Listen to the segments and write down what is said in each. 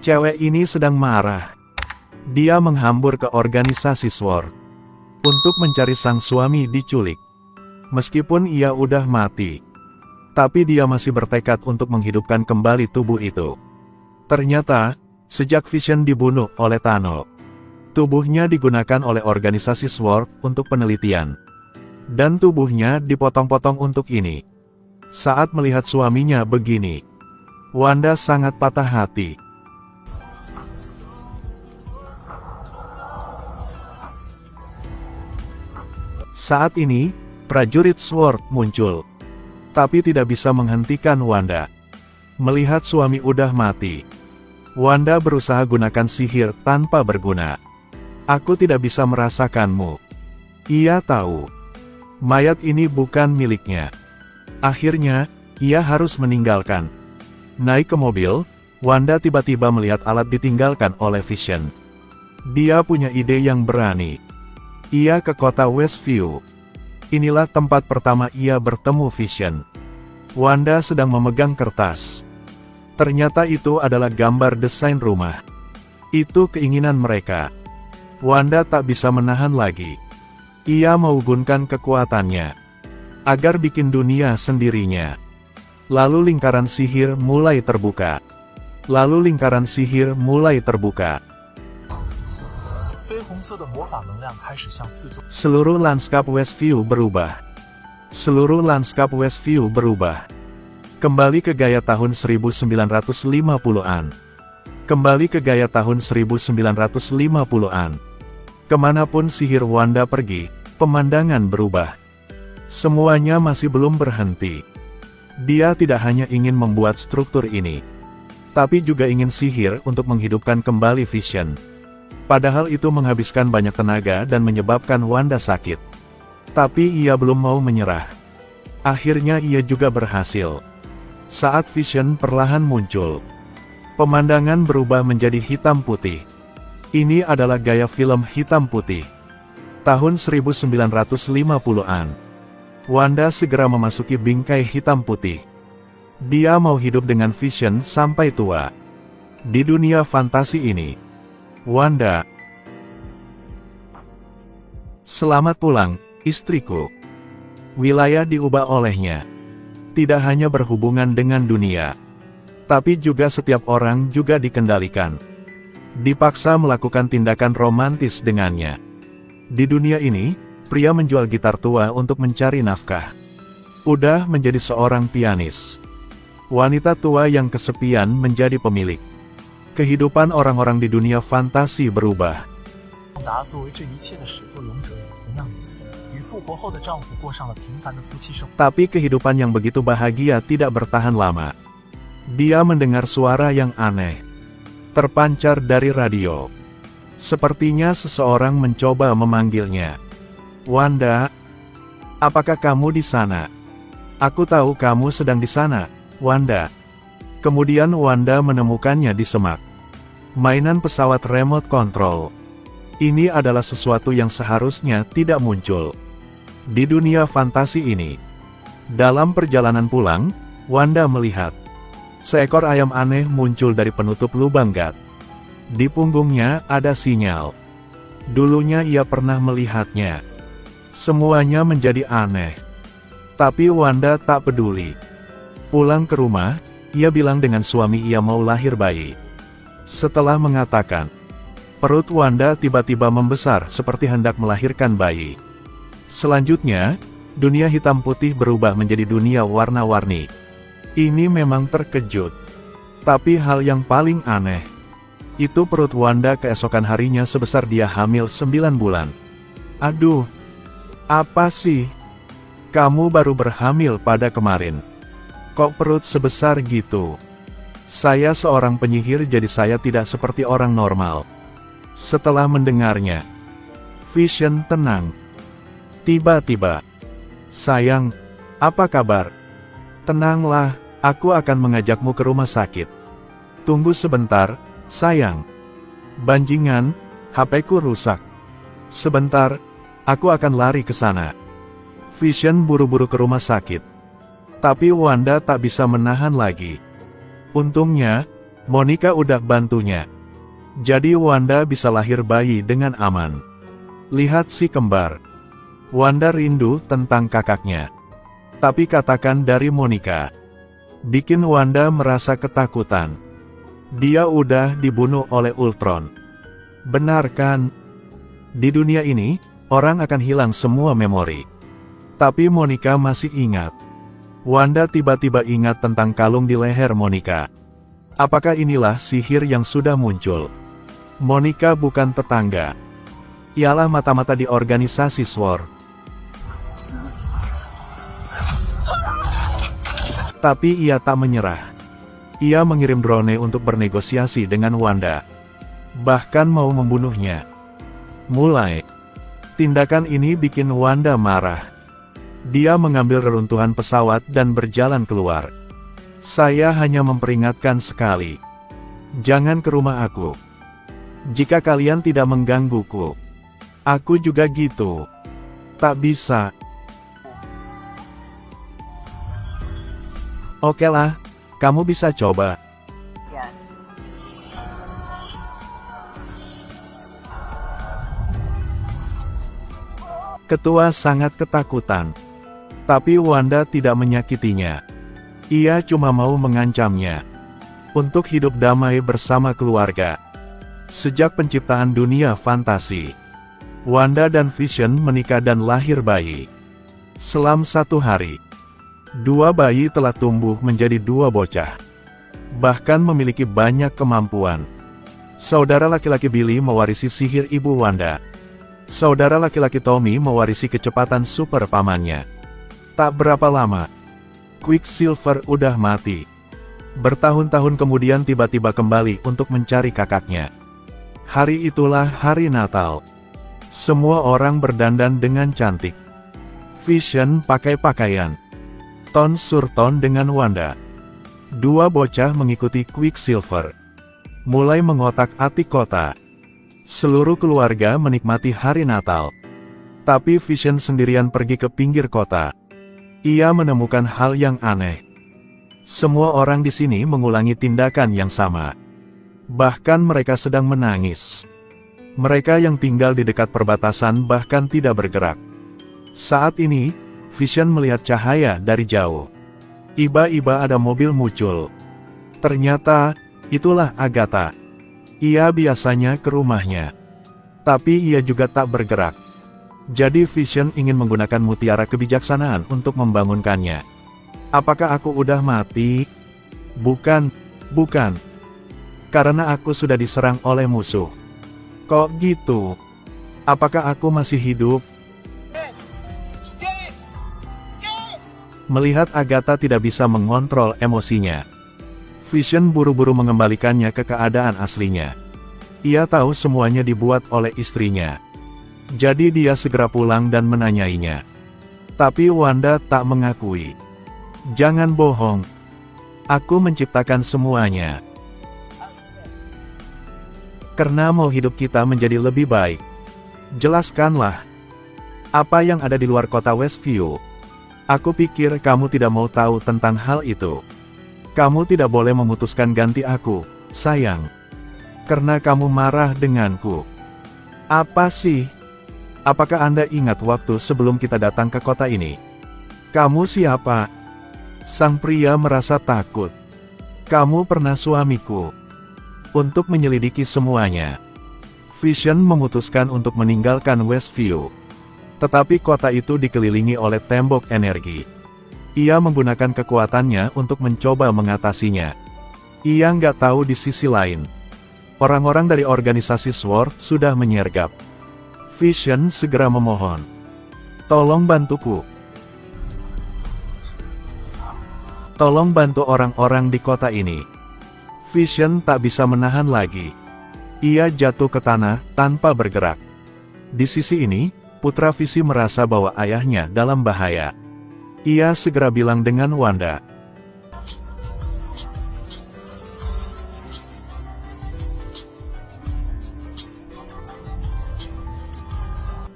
Cewek ini sedang marah. Dia menghambur ke organisasi SWORD untuk mencari sang suami diculik. Meskipun ia udah mati, tapi dia masih bertekad untuk menghidupkan kembali tubuh itu. Ternyata, sejak Vision dibunuh oleh Tano, tubuhnya digunakan oleh organisasi SWORD untuk penelitian. Dan tubuhnya dipotong-potong untuk ini. Saat melihat suaminya begini, Wanda sangat patah hati. Saat ini, prajurit SWORD muncul, tapi tidak bisa menghentikan Wanda. Melihat suami udah mati, Wanda berusaha gunakan sihir tanpa berguna. Aku tidak bisa merasakanmu. Ia tahu, mayat ini bukan miliknya. Akhirnya, ia harus meninggalkan. Naik ke mobil, Wanda tiba-tiba melihat alat ditinggalkan oleh Vision. Dia punya ide yang berani. Ia ke kota Westview. Inilah tempat pertama ia bertemu Vision. Wanda sedang memegang kertas. Ternyata itu adalah gambar desain rumah. Itu keinginan mereka. Wanda tak bisa menahan lagi. Ia menggunakan kekuatannya agar bikin dunia sendirinya. Lalu lingkaran sihir mulai terbuka. Seluruh lanskap Westview berubah. Kembali ke gaya tahun 1950-an. Kemanapun sihir Wanda pergi, pemandangan berubah. Semuanya masih belum berhenti. Dia tidak hanya ingin membuat struktur ini, tapi juga ingin sihir untuk menghidupkan kembali Vision. Padahal itu menghabiskan banyak tenaga dan menyebabkan Wanda sakit. Tapi ia belum mau menyerah. Akhirnya ia juga berhasil. Saat Vision perlahan muncul, pemandangan berubah menjadi hitam putih. Ini adalah gaya film hitam putih. Tahun 1950-an. Wanda segera memasuki bingkai hitam putih. Dia mau hidup dengan Vision sampai tua. Di dunia fantasi ini, Wanda. Selamat pulang, istriku. Wilayah diubah olehnya. Tidak hanya berhubungan dengan dunia, tapi juga setiap orang juga dikendalikan. Dipaksa melakukan tindakan romantis dengannya. Di dunia ini, pria menjual gitar tua untuk mencari nafkah. Udah menjadi seorang pianis. Wanita tua yang kesepian menjadi pemilik. Kehidupan orang-orang di dunia fantasi berubah. Tapi kehidupan yang begitu bahagia tidak bertahan lama. Dia mendengar suara yang aneh, terpancar dari radio. Sepertinya seseorang mencoba memanggilnya. Wanda, apakah kamu di sana? Aku tahu kamu sedang di sana, Wanda. Kemudian Wanda menemukannya di semak. Mainan pesawat remote control. Ini adalah sesuatu yang seharusnya tidak muncul di dunia fantasi ini. Dalam perjalanan pulang, Wanda melihat seekor ayam aneh muncul dari penutup lubang gat. Di punggungnya ada sinyal. Dulunya ia pernah melihatnya. Semuanya menjadi aneh. Tapi Wanda tak peduli. Pulang ke rumah, ia bilang dengan suami ia mau lahir bayi. Setelah mengatakan, perut Wanda tiba-tiba membesar seperti hendak melahirkan bayi. Selanjutnya, dunia hitam putih berubah menjadi dunia warna-warni. Ini memang terkejut. Tapi hal yang paling aneh, itu perut Wanda keesokan harinya sebesar dia hamil 9 bulan. Aduh, apa sih? Kamu baru berhamil pada kemarin. Kok perut sebesar gitu? Saya seorang penyihir jadi saya tidak seperti orang normal. Setelah mendengarnya, Vision tenang. Tiba-tiba, sayang, apa kabar? Tenanglah, aku akan mengajakmu ke rumah sakit. Tunggu sebentar, sayang. Banjingan, HP-ku rusak. Sebentar, aku akan lari ke sana. Vision buru-buru ke rumah sakit. Tapi Wanda tak bisa menahan lagi. Untungnya, Monica udah bantunya. Jadi Wanda bisa lahir bayi dengan aman. Lihat si kembar. Wanda rindu tentang kakaknya. Tapi katakan dari Monica. Bikin Wanda merasa ketakutan. Dia udah dibunuh oleh Ultron. Benar kan? Di dunia ini, orang akan hilang semua memori. Tapi Monica masih ingat. Wanda tiba-tiba ingat tentang kalung di leher Monica. Apakah inilah sihir yang sudah muncul? Monica bukan tetangga. Ialah mata-mata di organisasi SWORD. Tapi ia tak menyerah. Ia mengirim drone untuk bernegosiasi dengan Wanda. Bahkan mau membunuhnya. Tindakan ini bikin Wanda marah. Dia mengambil reruntuhan pesawat dan berjalan keluar. Saya hanya memperingatkan sekali. Jangan ke rumah aku. Jika kalian tidak menggangguku. Aku juga gitu. Tak bisa. Oke lah, kamu bisa coba. Ya. Ketua sangat ketakutan. Tapi Wanda tidak menyakitinya. Ia cuma mau mengancamnya. Untuk hidup damai bersama keluarga. Sejak penciptaan dunia fantasi. Wanda dan Vision menikah dan lahir bayi. Selam 1 hari. 2 bayi telah tumbuh menjadi 2 bocah. Bahkan memiliki banyak kemampuan. Saudara laki-laki Billy mewarisi sihir ibu Wanda. Saudara laki-laki Tommy mewarisi kecepatan super pamannya. Tak berapa lama, Quicksilver udah mati. Bertahun-tahun kemudian tiba-tiba kembali untuk mencari kakaknya. Hari itulah hari Natal. Semua orang berdandan dengan cantik. Vision pakai pakaian ton surton dengan Wanda. 2 bocah mengikuti Quicksilver. Mulai mengotak-atik kota. Seluruh keluarga menikmati hari Natal. Tapi Vision sendirian pergi ke pinggir kota. Ia menemukan hal yang aneh. Semua orang di sini mengulangi tindakan yang sama. Bahkan mereka sedang menangis. Mereka yang tinggal di dekat perbatasan bahkan tidak bergerak. Saat ini, Vision melihat cahaya dari jauh. Tiba-tiba ada mobil muncul. Ternyata, itulah Agatha. Ia biasanya ke rumahnya. Tapi ia juga tak bergerak. Jadi Vision ingin menggunakan mutiara kebijaksanaan untuk membangunkannya. Apakah aku udah mati? Bukan. Karena aku sudah diserang oleh musuh. Kok gitu? Apakah aku masih hidup? Melihat Agatha tidak bisa mengontrol emosinya, Vision buru-buru mengembalikannya ke keadaan aslinya. Ia tahu semuanya dibuat oleh istrinya. Jadi dia segera pulang dan menanyainya. Tapi Wanda tak mengakui. Jangan bohong. Aku menciptakan semuanya. Karena mau hidup kita menjadi lebih baik. Jelaskanlah. Apa yang ada di luar kota Westview? Aku pikir kamu tidak mau tahu tentang hal itu. Kamu tidak boleh memutuskan ganti aku, sayang. Karena kamu marah denganku. Apa sih? Apakah Anda ingat waktu sebelum kita datang ke kota ini? Kamu siapa? Sang pria merasa takut. Kamu pernah suamiku. Untuk menyelidiki semuanya, Vision memutuskan untuk meninggalkan Westview. Tetapi kota itu dikelilingi oleh tembok energi. Ia menggunakan kekuatannya untuk mencoba mengatasinya. Ia nggak tahu di sisi lain. Orang-orang dari organisasi SWORD sudah menyergap. Vision segera memohon. Tolong bantuku. Tolong bantu orang-orang di kota ini. Vision tak bisa menahan lagi. Ia jatuh ke tanah tanpa bergerak. Di sisi ini, putra Visi merasa bahwa ayahnya dalam bahaya. Ia segera bilang dengan Wanda.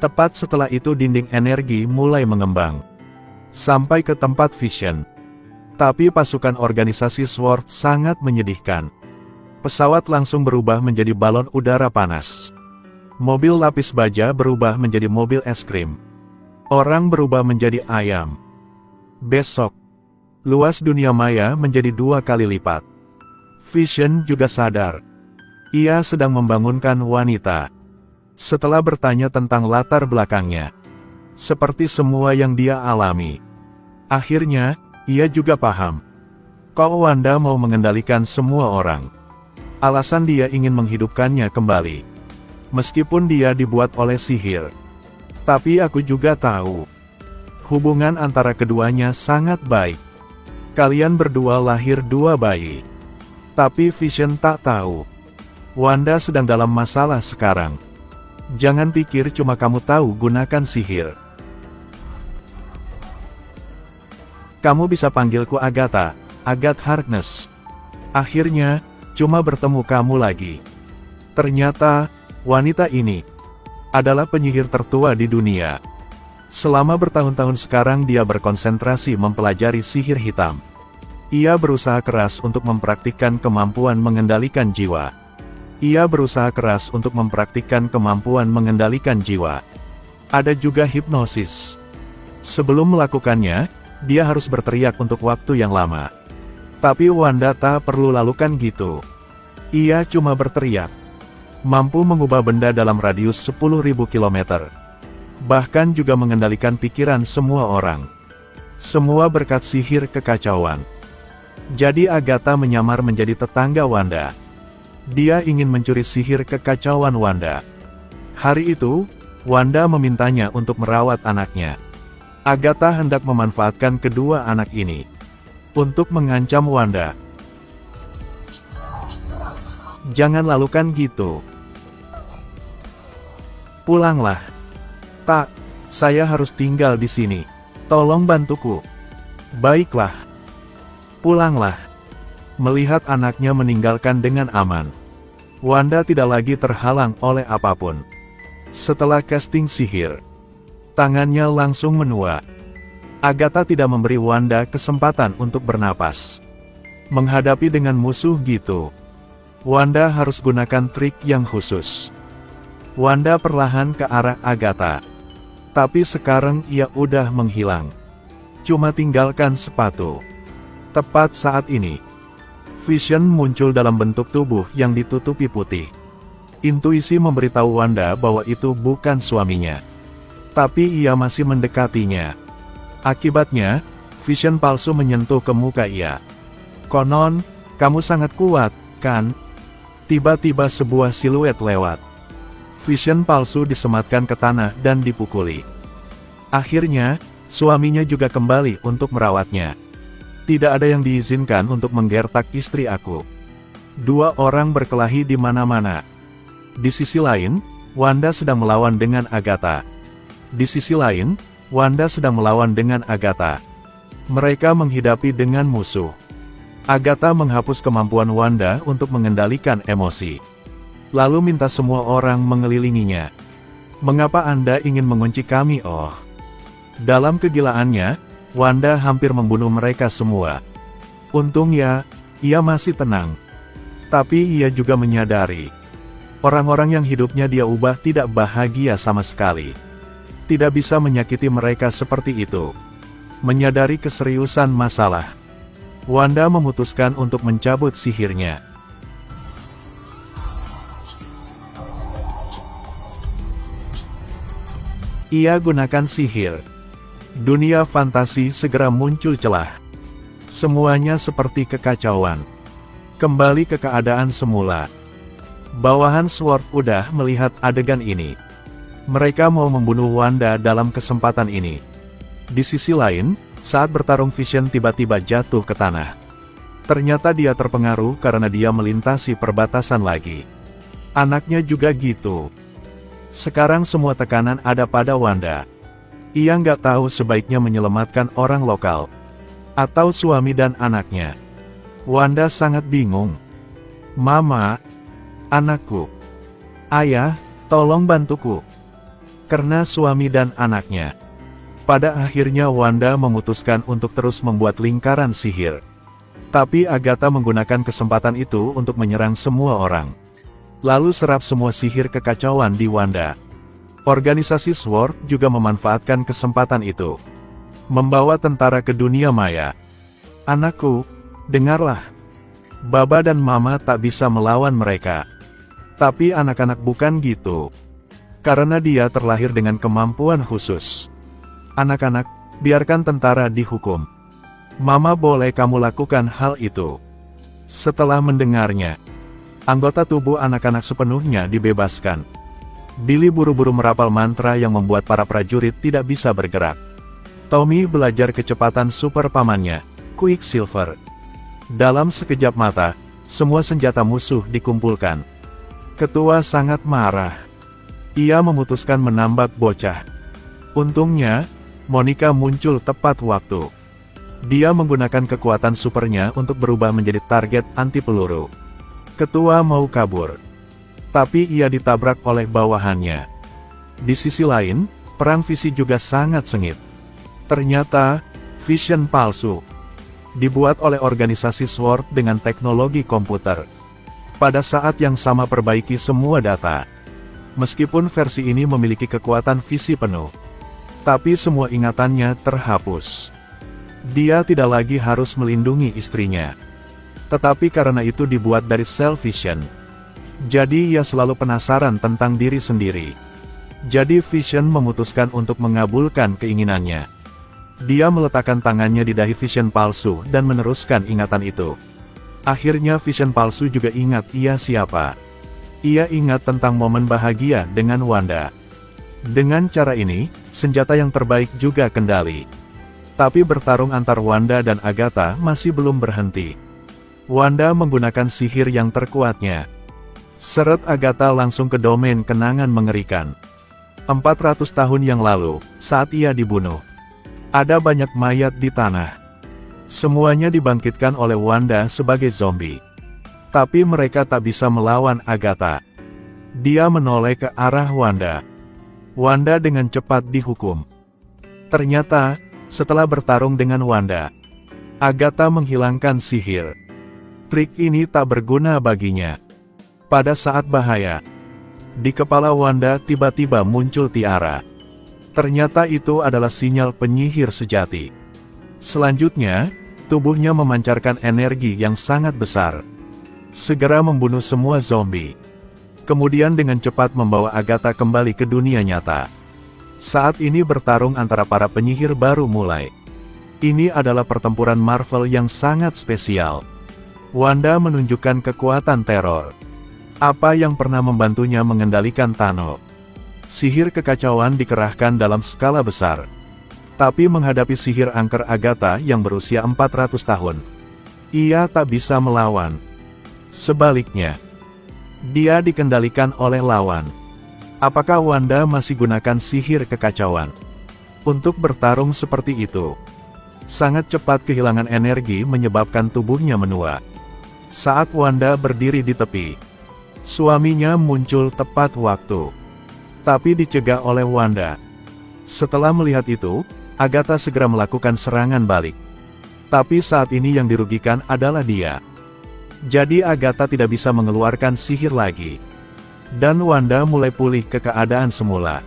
Tepat setelah itu dinding energi mulai mengembang. Sampai ke tempat Vision. Tapi pasukan organisasi SWORD sangat menyedihkan. Pesawat langsung berubah menjadi balon udara panas. Mobil lapis baja berubah menjadi mobil es krim. Orang berubah menjadi ayam. Besok, luas dunia maya menjadi 2 kali lipat. Vision juga sadar. Ia sedang membangunkan wanita. Setelah bertanya tentang latar belakangnya, seperti semua yang dia alami, akhirnya, ia juga paham. Kok Wanda mau mengendalikan semua orang? Alasan dia ingin menghidupkannya kembali. Meskipun dia dibuat oleh sihir. Tapi aku juga tahu. Hubungan antara keduanya sangat baik. Kalian berdua lahir 2 bayi. Tapi Vision tak tahu. Wanda sedang dalam masalah sekarang. Jangan pikir cuma kamu tahu gunakan sihir. Kamu bisa panggilku Agatha, Agatha Harkness. Akhirnya, cuma bertemu kamu lagi. Ternyata, wanita ini adalah penyihir tertua di dunia. Selama bertahun-tahun sekarang dia berkonsentrasi mempelajari sihir hitam. Ia berusaha keras untuk mempraktikkan kemampuan mengendalikan jiwa. Ia berusaha keras untuk mempraktikkan kemampuan mengendalikan jiwa. Ada juga hipnosis. Sebelum melakukannya, dia harus berteriak untuk waktu yang lama. Tapi Wanda tak perlu lakukan gitu. Ia cuma berteriak. Mampu mengubah benda dalam radius 10.000 km. Bahkan juga mengendalikan pikiran semua orang. Semua berkat sihir kekacauan. Jadi Agatha menyamar menjadi tetangga Wanda. Dia ingin mencuri sihir kekacauan Wanda. Hari itu, Wanda memintanya untuk merawat anaknya. Agatha hendak memanfaatkan kedua anak ini untuk mengancam Wanda. Jangan lakukan gitu. Pulanglah. Tak, saya harus tinggal di sini. Tolong bantuku. Baiklah. Pulanglah. Melihat anaknya meninggalkan dengan aman, Wanda tidak lagi terhalang oleh apapun. Setelah casting sihir, tangannya langsung menua. Agatha tidak memberi Wanda kesempatan untuk bernapas. Menghadapi dengan musuh gitu, Wanda harus gunakan trik yang khusus. Wanda perlahan ke arah Agatha. Tapi sekarang ia udah menghilang. Cuma tinggalkan sepatu. Tepat saat ini, Vision muncul dalam bentuk tubuh yang ditutupi putih. Intuisi memberitahu Wanda bahwa itu bukan suaminya. Tapi ia masih mendekatinya. Akibatnya, Vision palsu menyentuh ke muka ia. Konon, kamu sangat kuat, kan? Tiba-tiba sebuah siluet lewat. Vision palsu disematkan ke tanah dan dipukuli. Akhirnya, suaminya juga kembali untuk merawatnya. Tidak ada yang diizinkan untuk menggertak istri aku. 2 orang berkelahi di mana-mana. Di sisi lain, Wanda sedang melawan dengan Agatha. Di sisi lain, Wanda sedang melawan dengan Agatha. Mereka menghidapi dengan musuh. Agatha menghapus kemampuan Wanda untuk mengendalikan emosi. Lalu minta semua orang mengelilinginya. Mengapa Anda ingin mengunci kami, oh? Dalam kegilaannya, Wanda hampir membunuh mereka semua. Untungnya, ia masih tenang. Tapi ia juga menyadari, orang-orang yang hidupnya dia ubah tidak bahagia sama sekali. Tidak bisa menyakiti mereka seperti itu. Menyadari keseriusan masalah, Wanda memutuskan untuk mencabut sihirnya. Ia gunakan sihir. Dunia fantasi segera muncul celah. Semuanya seperti kekacauan. Kembali ke keadaan semula. Bawahan Sword udah melihat adegan ini. Mereka mau membunuh Wanda dalam kesempatan ini. Di sisi lain, saat bertarung Vision tiba-tiba jatuh ke tanah. Ternyata dia terpengaruh karena dia melintasi perbatasan lagi. Anaknya juga gitu. Sekarang semua tekanan ada pada Wanda. Ia nggak tahu sebaiknya menyelamatkan orang lokal atau suami dan anaknya. Wanda sangat bingung. Mama, anakku, ayah, tolong bantuku. Karena suami dan anaknya. Pada akhirnya Wanda memutuskan untuk terus membuat lingkaran sihir. Tapi Agatha menggunakan kesempatan itu untuk menyerang semua orang. Lalu serap semua sihir kekacauan di Wanda. Organisasi SWORD juga memanfaatkan kesempatan itu. Membawa tentara ke dunia maya. Anakku, dengarlah. Baba dan Mama tak bisa melawan mereka. Tapi anak-anak bukan gitu. Karena dia terlahir dengan kemampuan khusus. Anak-anak, biarkan tentara dihukum. Mama boleh kamu lakukan hal itu. Setelah mendengarnya, anggota tubuh anak-anak sepenuhnya dibebaskan. Billy buru-buru merapal mantra yang membuat para prajurit tidak bisa bergerak. Tommy belajar kecepatan super pamannya, Quicksilver. Dalam sekejap mata, semua senjata musuh dikumpulkan. Ketua sangat marah. Ia memutuskan menambak bocah. Untungnya, Monica muncul tepat waktu. Dia menggunakan kekuatan supernya untuk berubah menjadi target anti peluru. Ketua mau kabur. Tapi ia ditabrak oleh bawahannya. Di sisi lain, perang visi juga sangat sengit. Ternyata, vision palsu. Dibuat oleh organisasi SWORD dengan teknologi komputer. Pada saat yang sama perbaiki semua data. Meskipun versi ini memiliki kekuatan visi penuh. Tapi semua ingatannya terhapus. Dia tidak lagi harus melindungi istrinya. Tetapi karena itu dibuat dari cell vision. Jadi ia selalu penasaran tentang diri sendiri. Jadi Vision memutuskan untuk mengabulkan keinginannya. Dia meletakkan tangannya di dahi Vision palsu dan meneruskan ingatan itu. Akhirnya Vision palsu juga ingat ia siapa. Ia ingat tentang momen bahagia dengan Wanda. Dengan cara ini, senjata yang terbaik juga kendali. Tapi bertarung antar Wanda dan Agatha masih belum berhenti. Wanda menggunakan sihir yang terkuatnya. Seret Agatha langsung ke domain kenangan mengerikan. 400 tahun yang lalu, saat ia dibunuh. Ada banyak mayat di tanah. Semuanya dibangkitkan oleh Wanda sebagai zombie. Tapi mereka tak bisa melawan Agatha. Dia menoleh ke arah Wanda. Wanda dengan cepat dihukum. Ternyata, setelah bertarung dengan Wanda, Agatha menghilangkan sihir. Trik ini tak berguna baginya. Pada saat bahaya, di kepala Wanda tiba-tiba muncul tiara. Ternyata itu adalah sinyal penyihir sejati. Selanjutnya, tubuhnya memancarkan energi yang sangat besar. Segera membunuh semua zombie. Kemudian dengan cepat membawa Agatha kembali ke dunia nyata. Saat ini bertarung antara para penyihir baru mulai. Ini adalah pertempuran Marvel yang sangat spesial. Wanda menunjukkan kekuatan teror. Apa yang pernah membantunya mengendalikan Thanos? Sihir kekacauan dikerahkan dalam skala besar. Tapi menghadapi sihir angker Agatha yang berusia 400 tahun, ia tak bisa melawan. Sebaliknya, dia dikendalikan oleh lawan. Apakah Wanda masih gunakan sihir kekacauan untuk bertarung seperti itu? Sangat cepat kehilangan energi menyebabkan tubuhnya menua. Saat Wanda berdiri di tepi, suaminya muncul tepat waktu. Tapi dicegah oleh Wanda. Setelah melihat itu, Agatha segera melakukan serangan balik. Tapi saat ini yang dirugikan adalah dia. Jadi Agatha tidak bisa mengeluarkan sihir lagi. Dan Wanda mulai pulih ke keadaan semula.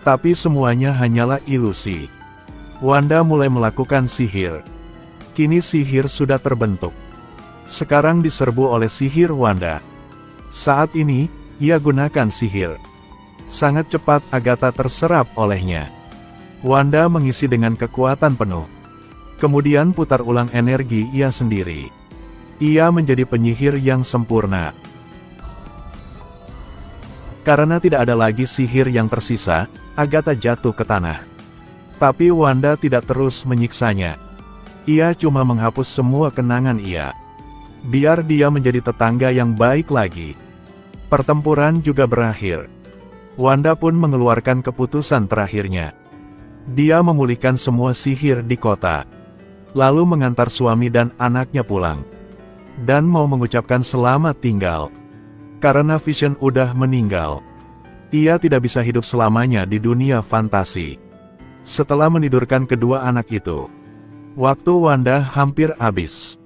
Tapi semuanya hanyalah ilusi. Wanda mulai melakukan sihir. Kini sihir sudah terbentuk. Sekarang diserbu oleh sihir Wanda. Saat ini, ia gunakan sihir. Sangat cepat Agatha terserap olehnya. Wanda mengisi dengan kekuatan penuh. Kemudian putar ulang energi ia sendiri. Ia menjadi penyihir yang sempurna. Karena tidak ada lagi sihir yang tersisa, Agatha jatuh ke tanah. Tapi Wanda tidak terus menyiksanya. Ia cuma menghapus semua kenangan ia. Biar dia menjadi tetangga yang baik lagi. Pertempuran juga berakhir. Wanda pun mengeluarkan keputusan terakhirnya. Dia memulihkan semua sihir di kota. Lalu mengantar suami dan anaknya pulang. Dan mau mengucapkan selamat tinggal. Karena Vision udah meninggal. Ia tidak bisa hidup selamanya di dunia fantasi. Setelah menidurkan kedua anak itu, waktu Wanda hampir habis.